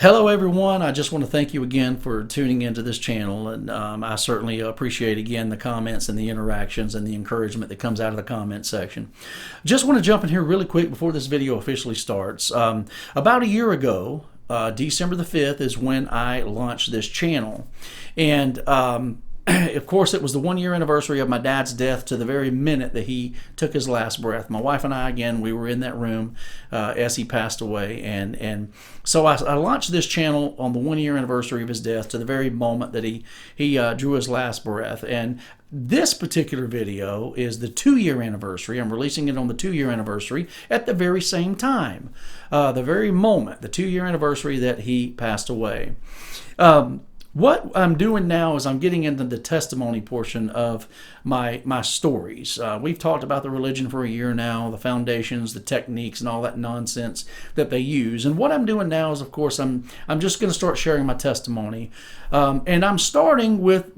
Hello, everyone. I just want to thank you again for tuning into this channel, and I certainly appreciate again the comments and the interactions and the encouragement that comes out of the comment section. Just want to jump in here really quick before this video officially starts. About a year ago, December the 5th is when I launched this channel, and of course, it was the 1 year anniversary of my dad's death to the very minute that he took his last breath. My wife and I, again, we were in that room as he passed away. And so I launched this channel on the 1 year anniversary of his death to the very moment that he drew his last breath. And this particular video is the 2 year anniversary. I'm releasing it on the 2 year anniversary at the very same time, the very moment, the 2 year anniversary that he passed away. What I'm doing now is I'm getting into the testimony portion of my stories. We've talked about the religion for a year now, the foundations, the techniques, and all that nonsense that they use. And what I'm doing now is, of course, I'm just going to start sharing my testimony. And I'm starting with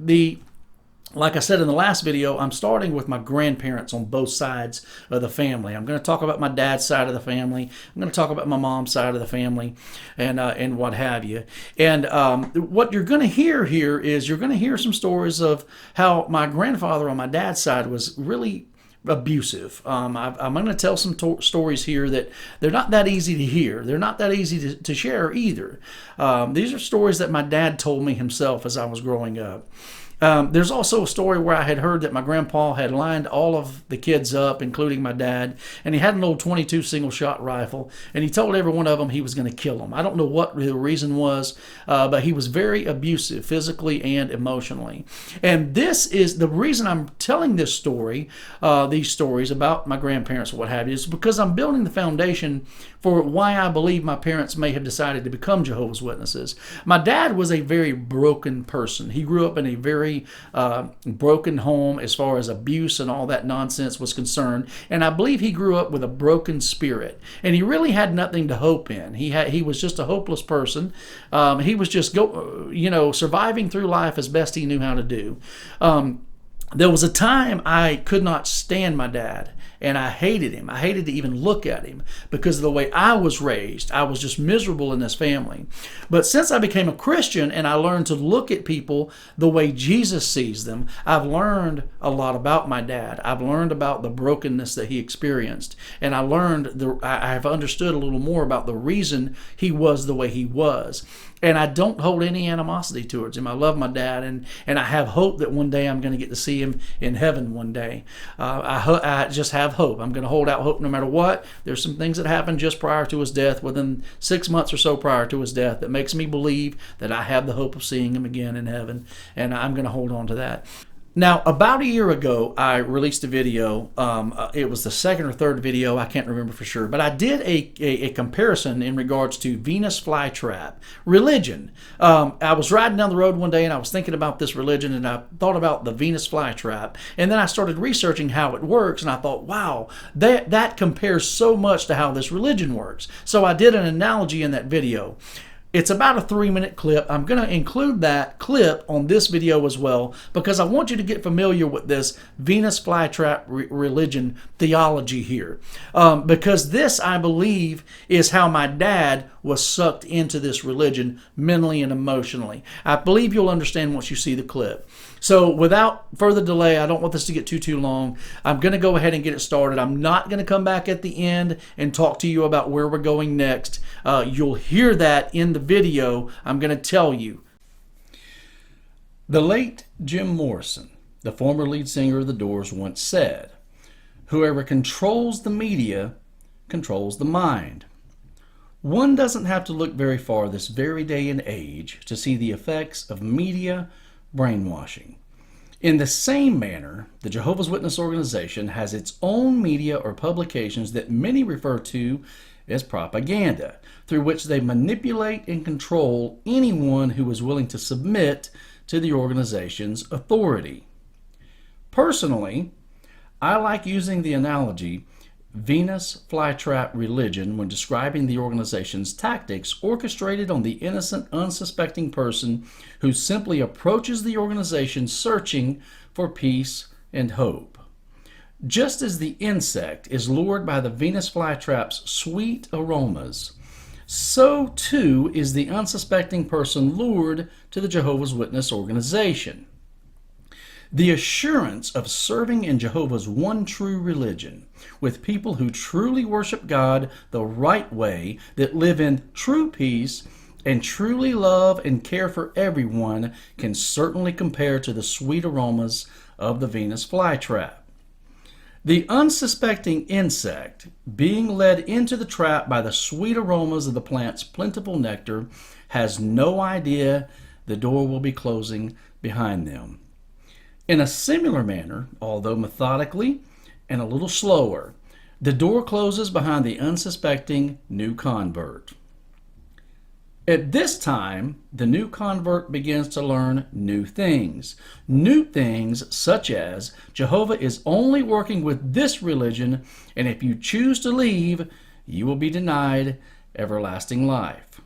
like I said in the last video, I'm starting with my grandparents on both sides of the family. I'm going to talk about my dad's side of the family. I'm going to talk about my mom's side of the family, and what have you. And what you're going to hear here is you're going to hear some stories of how my grandfather on my dad's side was really abusive. I'm going to tell some stories here that they're not that easy to hear. They're not that easy to share either. These are stories that my dad told me himself as I was growing up. There's also a story where I had heard that my grandpa had lined all of the kids up, including my dad, and he had an old 22 single-shot rifle, and he told every one of them he was going to kill them. I don't know what the reason was, but he was very abusive, physically and emotionally. And this is the reason I'm telling this story, these stories about my grandparents, what have you, is because I'm building the foundation for why I believe my parents may have decided to become Jehovah's Witnesses. My dad was a very broken person. He grew up in a very broken home as far as abuse and all that nonsense was concerned, and I believe he grew up with a broken spirit, and he really had nothing to hope in. He was just a hopeless person. He was just surviving through life as best he knew how to do. There was a time I could not stand my dad, and I hated him. I hated to even look at him because of the way I was raised. I was just miserable in this family. But since I became a Christian and I learned to look at people the way Jesus sees them, I've learned a lot about my dad. I've learned about the brokenness that he experienced, and I've understood a little more about the reason he was the way he was. And I don't hold any animosity towards him. I love my dad, and I have hope that one day I'm going to get to see him in heaven one day. I just have hope. I'm going to hold out hope no matter what. There's some things that happened just prior to his death, within 6 months or so prior to his death, that makes me believe that I have the hope of seeing him again in heaven, and I'm going to hold on to that. Now, about a year ago, I released a video. It was the second or third video. I can't remember for sure. But I did a comparison in regards to Venus flytrap religion. I was riding down the road one day, and I was thinking about this religion, and I thought about the Venus flytrap. And then I started researching how it works, and I thought, wow, that compares so much to how this religion works. So I did an analogy in that video. It's about a 3-minute clip. I'm going to include that clip on this video as well because I want you to get familiar with this Venus flytrap religion theology here. Because this, I believe, is how my dad was sucked into this religion mentally and emotionally. I believe you'll understand once you see the clip. So without further delay, I don't want this to get too long. I'm going to go ahead and get it started. I'm not going to come back at the end and talk to you about where we're going next. You'll hear that in the video. I'm going to tell you. The late Jim Morrison, the former lead singer of The Doors, once said, "Whoever controls the media controls the mind." One doesn't have to look very far this very day and age to see the effects of media brainwashing. In the same manner, the Jehovah's Witness organization has its own media or publications that many refer to as propaganda, through which they manipulate and control anyone who is willing to submit to the organization's authority. Personally, I like using the analogy Venus flytrap religion when describing the organization's tactics orchestrated on the innocent, unsuspecting person who simply approaches the organization searching for peace and hope. Just as the insect is lured by the Venus flytrap's sweet aromas, so too is the unsuspecting person lured to the Jehovah's Witness organization. The assurance of serving in Jehovah's one true religion with people who truly worship God the right way, that live in true peace, and truly love and care for everyone can certainly compare to the sweet aromas of the Venus flytrap. The unsuspecting insect, being led into the trap by the sweet aromas of the plant's plentiful nectar, has no idea the door will be closing behind them. In a similar manner, although methodically and a little slower, the door closes behind the unsuspecting new convert. At this time, the new convert begins to learn new things such as Jehovah is only working with this religion, and if you choose to leave, you will be denied everlasting life.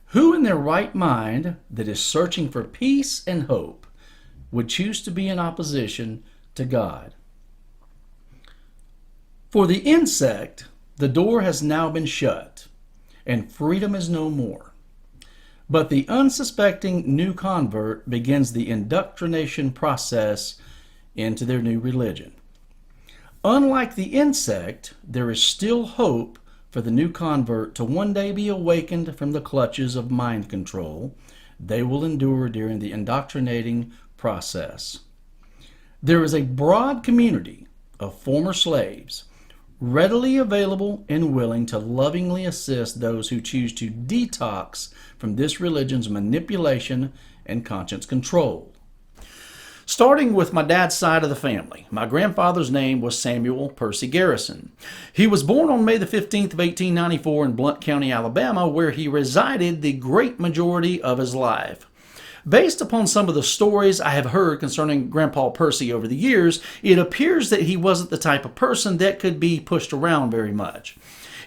Who in their right mind that is searching for peace and hope would choose to be in opposition to God? For the insect, the door has now been shut, and freedom is no more. But the unsuspecting new convert begins the indoctrination process into their new religion. Unlike the insect, there is still hope for the new convert to one day be awakened from the clutches of mind control they will endure during the indoctrinating process. There is a broad community of former slaves readily available and willing to lovingly assist those who choose to detox from this religion's manipulation and conscience control. Starting with my dad's side of the family, my grandfather's name was Samuel Percy Garrison. He was born on May the 15th of 1894 in Blount County, Alabama, where he resided the great majority of his life. Based upon some of the stories I have heard concerning Grandpa Percy over the years, it appears that he wasn't the type of person that could be pushed around very much.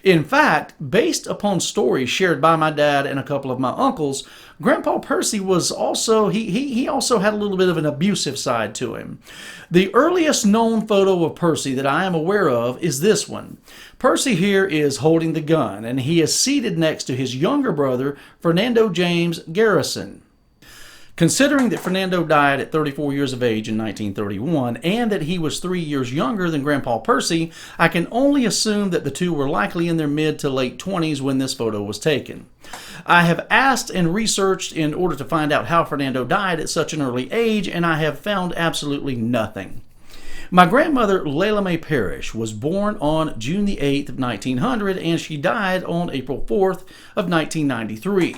In fact, based upon stories shared by my dad and a couple of my uncles, Grandpa Percy was also, he also had a little bit of an abusive side to him. The earliest known photo of Percy that I am aware of is this one. Percy here is holding the gun, and he is seated next to his younger brother, Fernando James Garrison. Considering that Fernando died at 34 years of age in 1931 and that he was 3 years younger than Grandpa Percy, I can only assume that the two were likely in their mid to late 20s when this photo was taken. I have asked and researched in order to find out how Fernando died at such an early age, and I have found absolutely nothing. My grandmother, Layla Mae Parrish, was born on June the 8th of 1900, and she died on April 4th of 1993.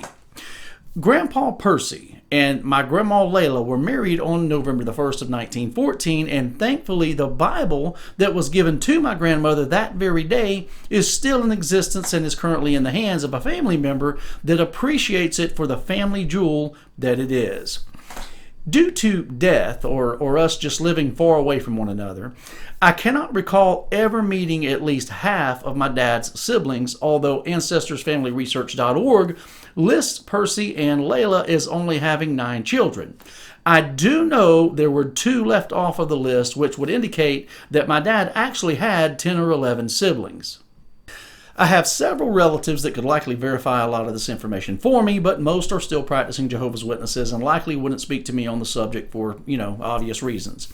Grandpa Percy and my grandma Layla were married on November the 1st of 1914, and thankfully the Bible that was given to my grandmother that very day is still in existence and is currently in the hands of a family member that appreciates it for the family jewel that it is. Due to death, or us just living far away from one another, I cannot recall ever meeting at least half of my dad's siblings, although AncestorsFamilyResearch.org lists Percy and Layla as only having 9 children. I do know there were 2 left off of the list, which would indicate that my dad actually had 10 or 11 siblings. I have several relatives that could likely verify a lot of this information for me, but most are still practicing Jehovah's Witnesses and likely wouldn't speak to me on the subject for, obvious reasons.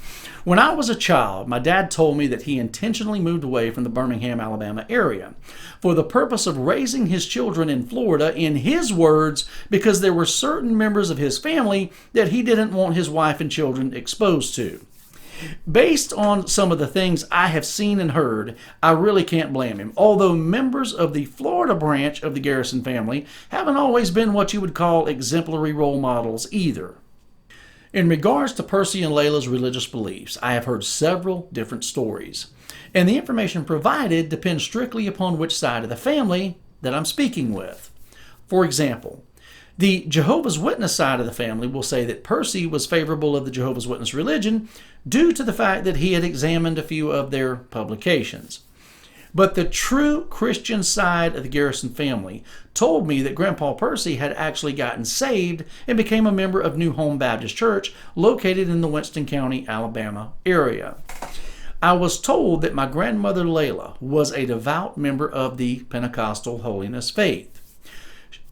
When I was a child, my dad told me that he intentionally moved away from the Birmingham, Alabama area for the purpose of raising his children in Florida, in his words, because there were certain members of his family that he didn't want his wife and children exposed to. Based on some of the things I have seen and heard, I really can't blame him, although members of the Florida branch of the Garrison family haven't always been what you would call exemplary role models either. In regards to Percy and Layla's religious beliefs, I have heard several different stories, and the information provided depends strictly upon which side of the family that I'm speaking with. For example, the Jehovah's Witness side of the family will say that Percy was favorable of the Jehovah's Witness religion due to the fact that he had examined a few of their publications. But the true Christian side of the Garrison family told me that Grandpa Percy had actually gotten saved and became a member of New Home Baptist Church located in the Winston County, Alabama area. I was told that my grandmother Layla was a devout member of the Pentecostal holiness faith.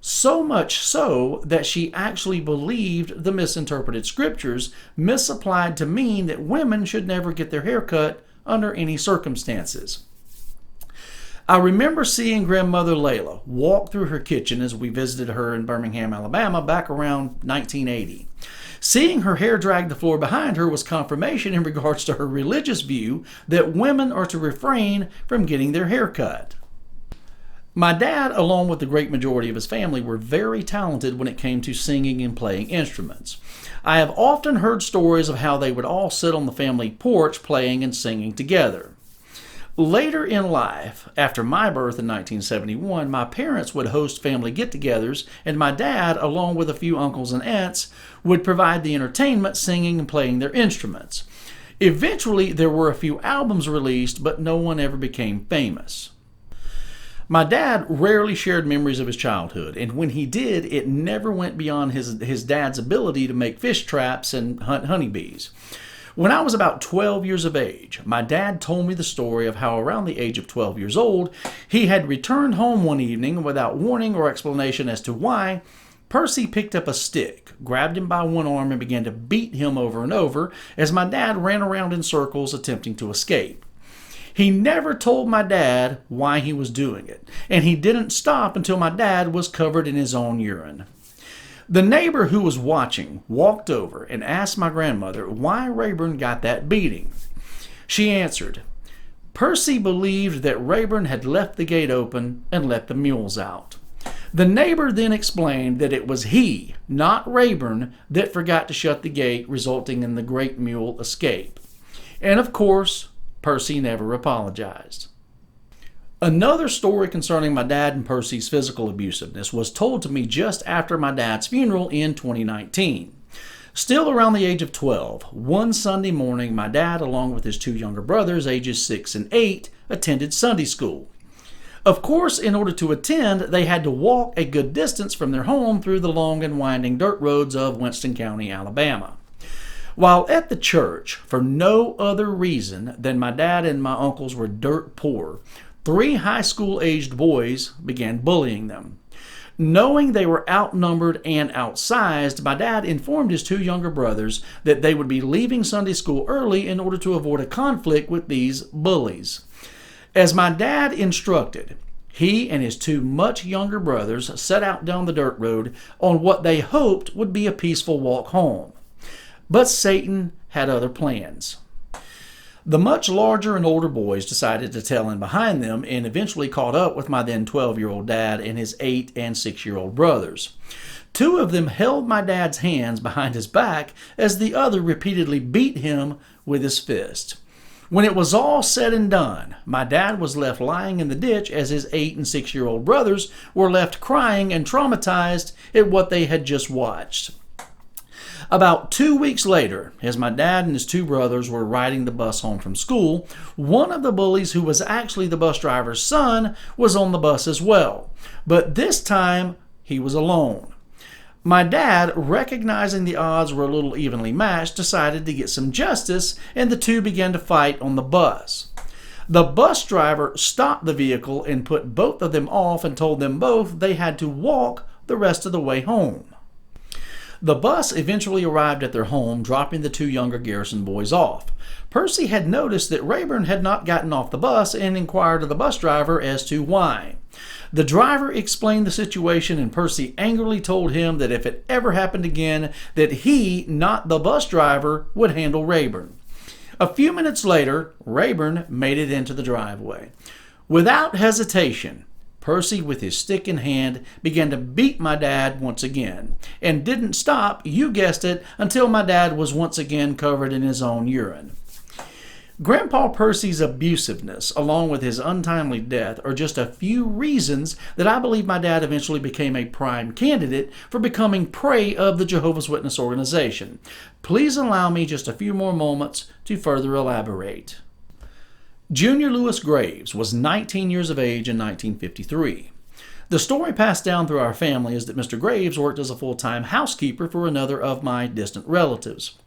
So much so that she actually believed the misinterpreted scriptures misapplied to mean that women should never get their hair cut under any circumstances. I remember seeing grandmother Layla walk through her kitchen as we visited her in Birmingham, Alabama back around 1980. Seeing her hair drag the floor behind her was confirmation in regards to her religious view that women are to refrain from getting their hair cut. My dad, along with the great majority of his family, were very talented when it came to singing and playing instruments. I have often heard stories of how they would all sit on the family porch playing and singing together. Later in life, after my birth in 1971, my parents would host family get-togethers, and my dad, along with a few uncles and aunts, would provide the entertainment, singing and playing their instruments. Eventually, there were a few albums released, but no one ever became famous. My dad rarely shared memories of his childhood, and when he did, it never went beyond his dad's ability to make fish traps and hunt honeybees. When I was about 12 years of age, my dad told me the story of how around the age of 12 years old, he had returned home one evening without warning or explanation as to why. Percy picked up a stick, grabbed him by one arm, and began to beat him over and over as my dad ran around in circles attempting to escape. He never told my dad why he was doing it, and he didn't stop until my dad was covered in his own urine. The neighbor who was watching walked over and asked my grandmother why Rayburn got that beating. She answered, "Percy believed that Rayburn had left the gate open and let the mules out." The neighbor then explained that it was he, not Rayburn, that forgot to shut the gate, resulting in the great mule escape. And of course, Percy never apologized. Another story concerning my dad and Percy's physical abusiveness was told to me just after my dad's funeral in 2019. Still around the age of 12, one Sunday morning, my dad, along with his two younger brothers, ages 6 and 8, attended Sunday school. Of course, in order to attend, they had to walk a good distance from their home through the long and winding dirt roads of Winston County, Alabama. While at the church, for no other reason than my dad and my uncles were dirt poor, 3 high school-aged boys began bullying them. Knowing they were outnumbered and outsized, my dad informed his 2 younger brothers that they would be leaving Sunday school early in order to avoid a conflict with these bullies. As my dad instructed, he and his 2 much younger brothers set out down the dirt road on what they hoped would be a peaceful walk home. But Satan had other plans. The much larger and older boys decided to tail in behind them and eventually caught up with my then 12-year-old dad and his 8- and 6-year-old brothers. 2 of them held my dad's hands behind his back as the other repeatedly beat him with his fist. When it was all said and done, my dad was left lying in the ditch as his 8- and 6-year-old brothers were left crying and traumatized at what they had just watched. About 2 weeks later, as my dad and his 2 brothers were riding the bus home from school, one of the bullies, who was actually the bus driver's son, was on the bus as well. But this time, he was alone. My dad, recognizing the odds were a little evenly matched, decided to get some justice, and the 2 began to fight on the bus. The bus driver stopped the vehicle and put both of them off and told them both they had to walk the rest of the way home. The bus eventually arrived at their home, dropping the 2 younger Garrison boys off. Percy had noticed that Rayburn had not gotten off the bus and inquired of the bus driver as to why. The driver explained the situation, and Percy angrily told him that if it ever happened again, that he, not the bus driver, would handle Rayburn. A few minutes later, Rayburn made it into the driveway. Without hesitation, Percy, with his stick in hand, began to beat my dad once again, and didn't stop, you guessed it, until my dad was once again covered in his own urine. Grandpa Percy's abusiveness, along with his untimely death, are just a few reasons that I believe my dad eventually became a prime candidate for becoming prey of the Jehovah's Witness organization. Please allow me just a few more moments to further elaborate. Junior Lewis Graves was 19 years of age in 1953. The story passed down through our family is that Mr. Graves worked as a full-time housekeeper for another of my distant relatives.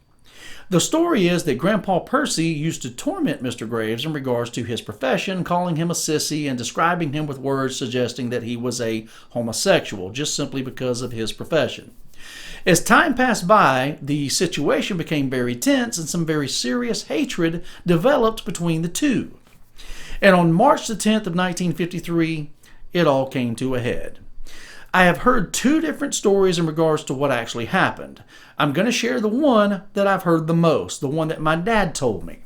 The story is that Grandpa Percy used to torment Mr. Graves in regards to his profession, calling him a sissy and describing him with words suggesting that he was a homosexual, just simply because of his profession. As time passed by, the situation became very tense and some very serious hatred developed between the two. And on March the 10th of 1953, it all came to a head. I have heard two different stories in regards to what actually happened. I'm going to share the one that I've heard the most, the one that my dad told me.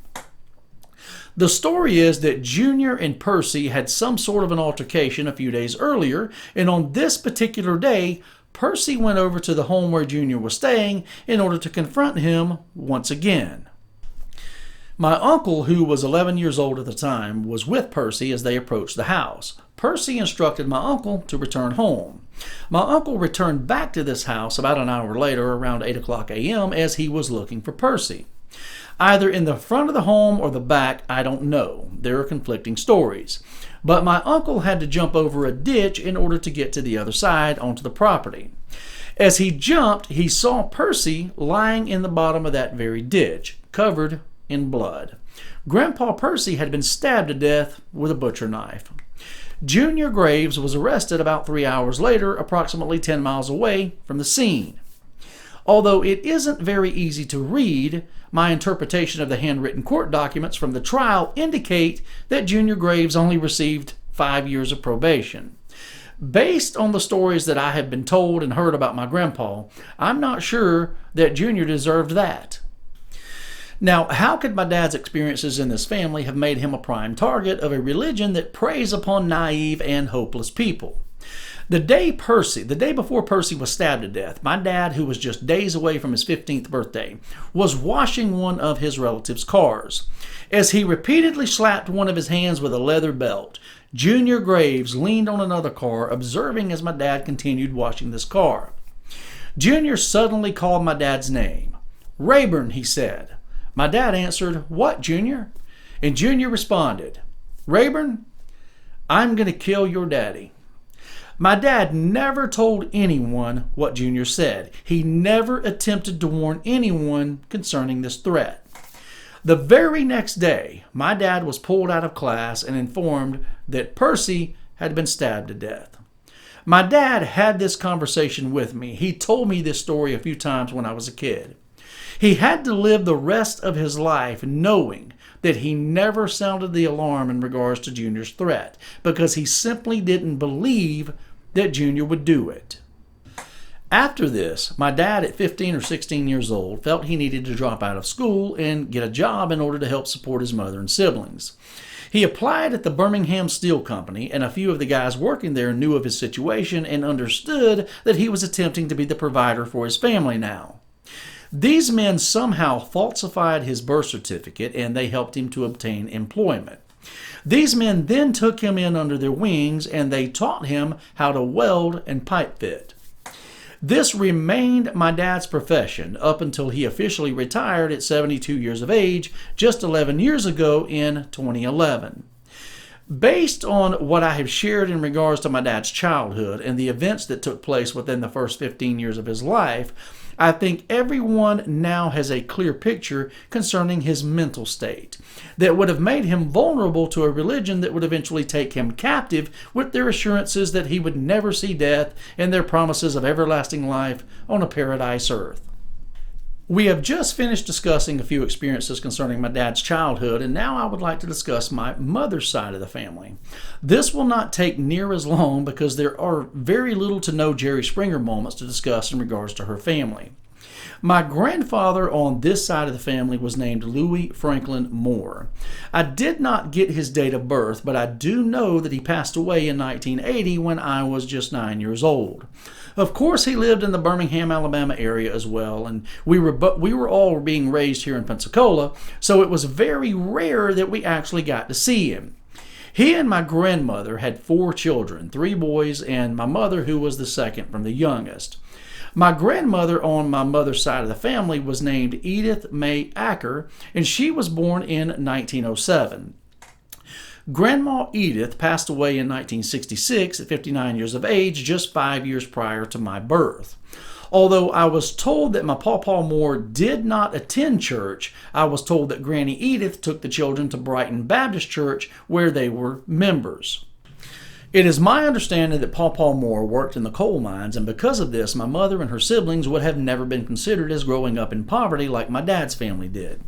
The story is that Junior and Percy had some sort of an altercation a few days earlier, and on this particular day, Percy went over to the home where Junior was staying in order to confront him once again. My uncle, who was 11 years old at the time, was with Percy as they approached the house. Percy instructed my uncle to return home. My uncle returned back to this house about an hour later, around 8 o'clock a.m., as he was looking for Percy. Either in the front of the home or the back, I don't know. There are conflicting stories. But my uncle had to jump over a ditch in order to get to the other side onto the property. As he jumped, he saw Percy lying in the bottom of that very ditch, covered in blood. Grandpa Percy had been stabbed to death with a butcher knife. Junior Graves was arrested about 3 hours later, approximately 10 miles away from the scene. Although it isn't very easy to read, my interpretation of the handwritten court documents from the trial indicate that Junior Graves only received 5 years of probation. Based on the stories that I have been told and heard about my grandpa, I'm not sure that Junior deserved that. Now, how could my dad's experiences in this family have made him a prime target of a religion that preys upon naive and hopeless people? The day before Percy was stabbed to death, my dad, who was just days away from his 15th birthday, was washing one of his relatives' cars. As he repeatedly slapped one of his hands with a leather belt, Junior Graves leaned on another car, observing as my dad continued washing this car. Junior suddenly called my dad's name. "Rayburn," he said. My dad answered, "What, Junior?" And Junior responded, "Rayburn, I'm going to kill your daddy." My dad never told anyone what Junior said. He never attempted to warn anyone concerning this threat. The very next day, my dad was pulled out of class and informed that Percy had been stabbed to death. My dad had this conversation with me. He told me this story a few times when I was a kid. He had to live the rest of his life knowing that he never sounded the alarm in regards to Junior's threat because he simply didn't believe that Junior would do it. After this, my dad at 15 or 16 years old felt he needed to drop out of school and get a job in order to help support his mother and siblings. He applied at the Birmingham Steel Company, and a few of the guys working there knew of his situation and understood that he was attempting to be the provider for his family now. These men somehow falsified his birth certificate and they helped him to obtain employment. These men then took him in under their wings and they taught him how to weld and pipe fit. This remained my dad's profession up until he officially retired at 72 years of age just 11 years ago in 2011. Based on what I have shared in regards to my dad's childhood and the events that took place within the first 15 years of his life, I think everyone now has a clear picture concerning his mental state that would have made him vulnerable to a religion that would eventually take him captive with their assurances that he would never see death and their promises of everlasting life on a paradise earth. We have just finished discussing a few experiences concerning my dad's childhood, and now I would like to discuss my mother's side of the family. This will not take near as long because there are very little to no Jerry Springer moments to discuss in regards to her family. My grandfather on this side of the family was named Louis Franklin Moore. I did not get his date of birth, but I do know that he passed away in 1980 when I was just 9 years old. Of course, he lived in the Birmingham, Alabama area as well, and we were all being raised here in Pensacola, so it was very rare that we actually got to see him. He and my grandmother had 4 children, 3 boys, and my mother, who was the second from the youngest. My grandmother on my mother's side of the family was named Edith May Acker, and she was born in 1907. Grandma Edith passed away in 1966 at 59 years of age, just 5 years prior to my birth. Although I was told that my Pawpaw Moore did not attend church, I was told that Granny Edith took the children to Brighton Baptist Church where they were members. It is my understanding that Pawpaw Moore worked in the coal mines, and because of this, my mother and her siblings would have never been considered as growing up in poverty like my dad's family did.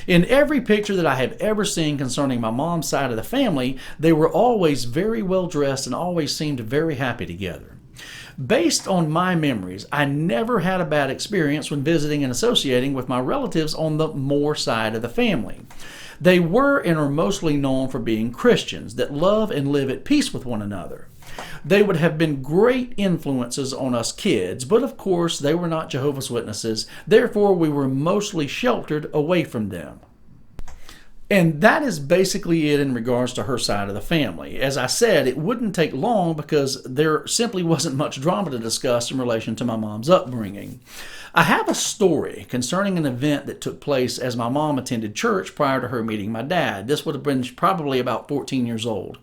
In every picture that I have ever seen concerning my mom's side of the family, they were always very well dressed and always seemed very happy together. Based on my memories, I never had a bad experience when visiting and associating with my relatives on the Moore side of the family. They were and are mostly known for being Christians that love and live at peace with one another. They would have been great influences on us kids, but of course they were not Jehovah's Witnesses, therefore we were mostly sheltered away from them. And that is basically it in regards to her side of the family. As I said, it wouldn't take long because there simply wasn't much drama to discuss in relation to my mom's upbringing. I have a story concerning an event that took place as my mom attended church prior to her meeting my dad. This would have been probably about 14 years old.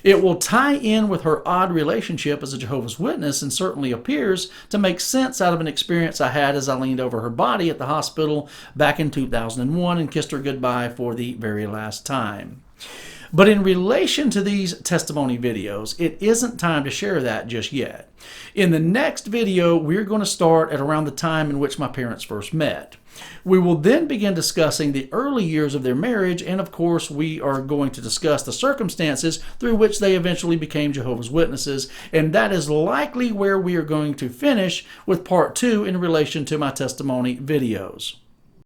It will tie in with her odd relationship as a Jehovah's Witness and certainly appears to make sense out of an experience I had as I leaned over her body at the hospital back in 2001 and kissed her goodbye for the very last time. But in relation to these testimony videos, it isn't time to share that just yet. In the next video, we're going to start at around the time in which my parents first met. We will then begin discussing the early years of their marriage, and of course we are going to discuss the circumstances through which they eventually became Jehovah's Witnesses, and that is likely where we are going to finish with part 2 in relation to my testimony videos.